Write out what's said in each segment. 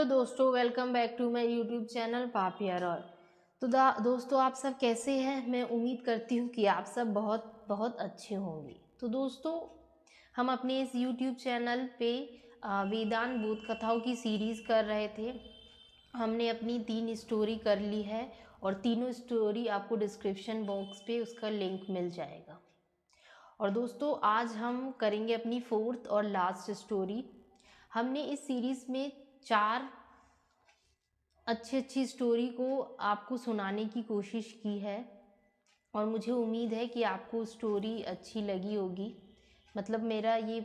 Hello दोस्तों, welcome back to my YouTube channel Papiya Roy. तो दोस्तों, आप सब कैसे हैं? मैं उम्मीद करती हूँ कि आप सब बहुत बहुत अच्छे होंगे। तो दोस्तों, हम अपने इस यूट्यूब चैनल पे वेदांत बोध कथाओं की सीरीज़ कर रहे थे। हमने अपनी 3 स्टोरी कर ली है और तीनों स्टोरी आपको डिस्क्रिप्शन बॉक्स पे उसका लिंक मिल जाएगा। और दोस्तों, आज हम करेंगे अपनी 4th और लास्ट स्टोरी। हमने इस सीरीज़ में 4 अच्छी स्टोरी को आपको सुनाने की कोशिश की है और मुझे उम्मीद है कि आपको स्टोरी अच्छी लगी होगी। मतलब मेरा ये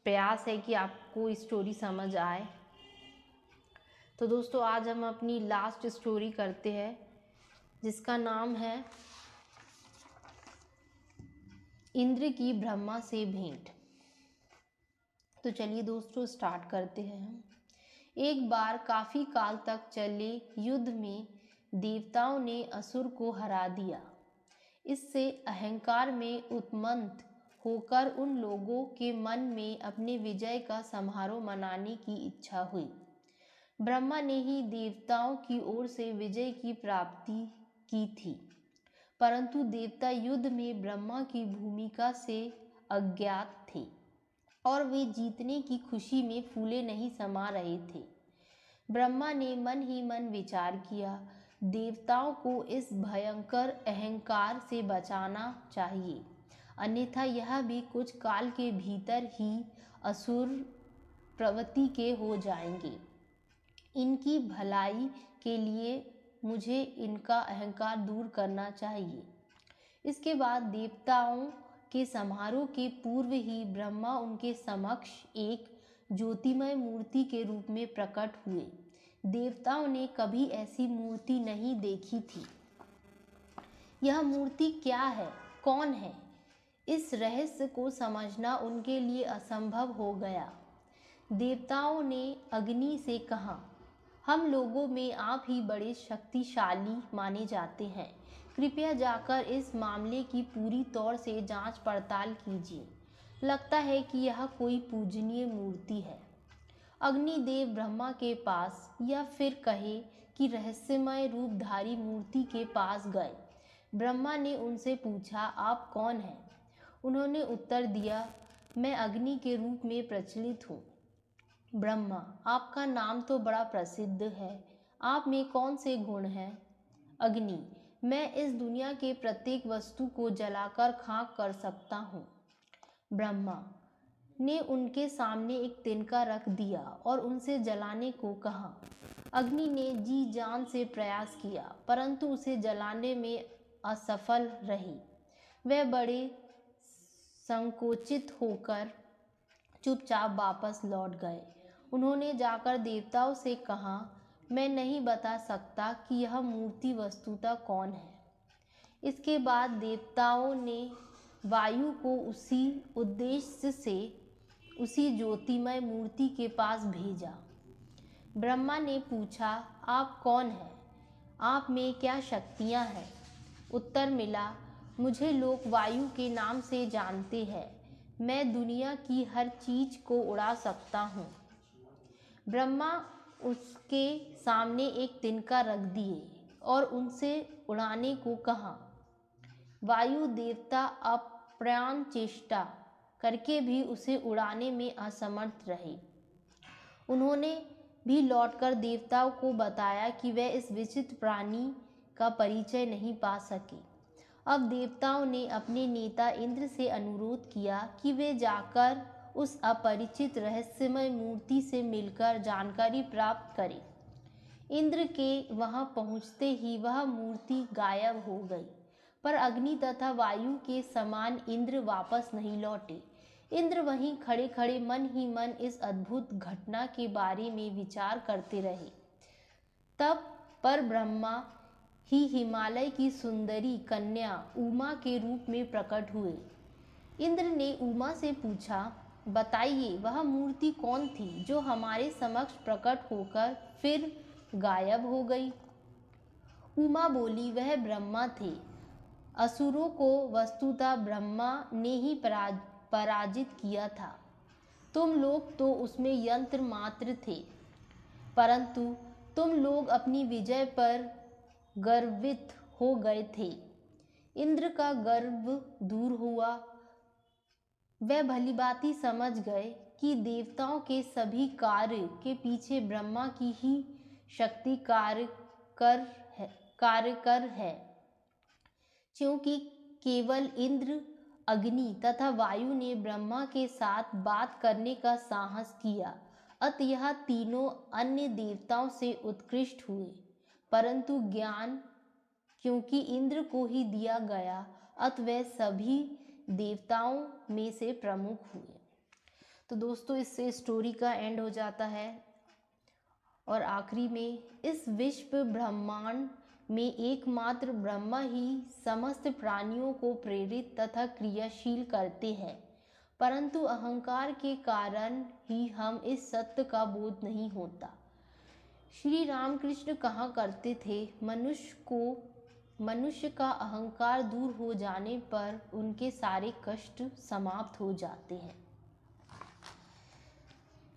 प्रयास है कि आपको स्टोरी समझ आए। तो दोस्तों, आज हम अपनी लास्ट स्टोरी करते हैं जिसका नाम है इंद्र की ब्रह्मा से भेंट। तो चलिए दोस्तों, स्टार्ट करते हैं हम। एक बार काफ़ी काल तक चले युद्ध में देवताओं ने असुर को हरा दिया। इससे अहंकार में उन्मत्त होकर उन लोगों के मन में अपने विजय का समारोह मनाने की इच्छा हुई। ब्रह्मा ने ही देवताओं की ओर से विजय की प्राप्ति की थी, परंतु देवता युद्ध में ब्रह्मा की भूमिका से अज्ञात थे और वे जीतने की खुशी में फूले नहीं समा रहे थे। ब्रह्मा ने मन ही मन विचार किया, देवताओं को इस भयंकर अहंकार से बचाना चाहिए, अन्यथा यह भी कुछ काल के भीतर ही असुर प्रवृत्ति के हो जाएंगे। इनकी भलाई के लिए मुझे इनका अहंकार दूर करना चाहिए। इसके बाद देवताओं के समारोह के पूर्व ही ब्रह्मा उनके समक्ष एक ज्योतिमय मूर्ति के रूप में प्रकट हुए। देवताओं ने कभी ऐसी मूर्ति नहीं देखी थी। यह मूर्ति क्या है, कौन है? इस रहस्य को समझना उनके लिए असंभव हो गया। देवताओं ने अग्नि से कहा, हम लोगों में आप ही बड़े शक्तिशाली माने जाते हैं, कृपया जाकर इस मामले की पूरी तौर से जांच पड़ताल कीजिए। लगता है कि यह कोई पूजनीय मूर्ति है। अग्निदेव ब्रह्मा के पास, या फिर कहे कि रहस्यमय रूपधारी मूर्ति के पास गए। ब्रह्मा ने उनसे पूछा, आप कौन हैं? उन्होंने उत्तर दिया, मैं अग्नि के रूप में प्रचलित हूँ। ब्रह्मा, आपका नाम तो बड़ा प्रसिद्ध है, आप में कौन से गुण हैं? अग्नि, मैं इस दुनिया के प्रत्येक वस्तु को जलाकर खाक कर सकता हूँ। ब्रह्मा ने उनके सामने एक तिनका रख दिया और उनसे जलाने को कहा। अग्नि ने जी जान से प्रयास किया, परंतु उसे जलाने में असफल रही। वह बड़े संकोचित होकर चुपचाप वापस लौट गए। उन्होंने जाकर देवताओं से कहा, मैं नहीं बता सकता कि यह मूर्ति वस्तुतः कौन है। इसके बाद देवताओं ने वायु को उसी उद्देश्य से उसी ज्योतिमय मूर्ति के पास भेजा। ब्रह्मा ने पूछा, आप कौन हैं? आप में क्या शक्तियां हैं? उत्तर मिला, मुझे लोग वायु के नाम से जानते हैं, मैं दुनिया की हर चीज को उड़ा सकता हूँ। ब्रह्मा उसके सामने एक तिनका रख दिए और उनसे उड़ाने को कहा। वायु देवता अप्राण चेष्टा करके भी उसे उड़ाने में असमर्थ रहे। उन्होंने भी लौटकर देवताओं को बताया कि वे इस विचित्र प्राणी का परिचय नहीं पा सके। अब देवताओं ने अपने नेता इंद्र से अनुरोध किया कि वे जाकर उस अपरिचित रहस्यमय मूर्ति से मिलकर जानकारी प्राप्त करें। इंद्र के वहां पहुंचते ही वह मूर्ति गायब हो गई, पर अग्नि तथा वायु के समान इंद्र वापस नहीं लौटे। इंद्र वहीं खड़े खड़े मन ही मन इस अद्भुत घटना के बारे में विचार करते रहे। तब पर ब्रह्मा ही हिमालय की सुंदरी कन्या उमा के रूप में प्रकट हुए। इंद्र ने उमा से पूछा, बताइए वह मूर्ति कौन थी जो हमारे समक्ष प्रकट होकर फिर गायब हो गई? उमा बोली, वह ब्रह्मा थे। असुरों को वस्तुतः ब्रह्मा ने ही पराजित किया था। तुम लोग तो उसमें यंत्र मात्र थे। परंतु तुम लोग अपनी विजय पर गर्वित हो गए थे। इंद्र का गर्व दूर हुआ। वह भलीभांति समझ गए कि देवताओं के सभी कार्य के पीछे ब्रह्मा की ही शक्ति कार्यकर है, क्योंकि केवल इंद्र, अग्नि तथा वायु ने ब्रह्मा के साथ बात करने का साहस किया, अतः यह तीनों अन्य देवताओं से उत्कृष्ट हुए। परंतु ज्ञान क्योंकि इंद्र को ही दिया गया, अतः वह सभी देवताओं में से प्रमुख हुए। तो दोस्तों, इससे स्टोरी का एंड हो जाता है और आखिरी में इस विश्व ब्रह्मांड में एकमात्र ब्रह्मा ही समस्त प्राणियों को प्रेरित तथा क्रियाशील करते हैं, परंतु अहंकार के कारण ही हम इस सत्य का बोध नहीं होता। श्री रामकृष्ण कहा करते थे, मनुष्य का अहंकार दूर हो जाने पर उनके सारे कष्ट समाप्त हो जाते हैं।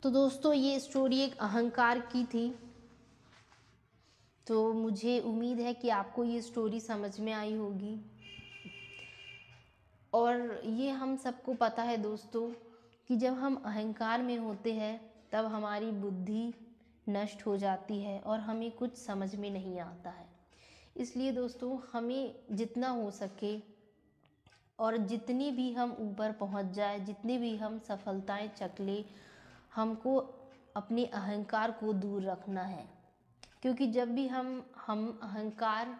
तो दोस्तों, ये स्टोरी एक अहंकार की थी। तो मुझे उम्मीद है कि आपको ये स्टोरी समझ में आई होगी। और ये हम सबको पता है दोस्तों कि जब हम अहंकार में होते हैं तब हमारी बुद्धि नष्ट हो जाती है और हमें कुछ समझ में नहीं आता है। इसलिए दोस्तों, हमें जितना हो सके और जितनी भी हम ऊपर पहुंच जाए, जितनी भी हम सफलताएं चख ले, हमको अपने अहंकार को दूर रखना है, क्योंकि जब भी हम अहंकार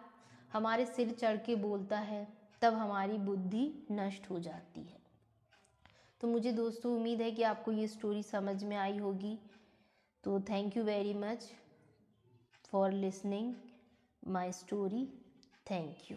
हमारे सिर चढ़ के बोलता है तब हमारी बुद्धि नष्ट हो जाती है। तो मुझे दोस्तों उम्मीद है कि आपको ये स्टोरी समझ में आई होगी। तो thank you very much for listening my story. Thank you.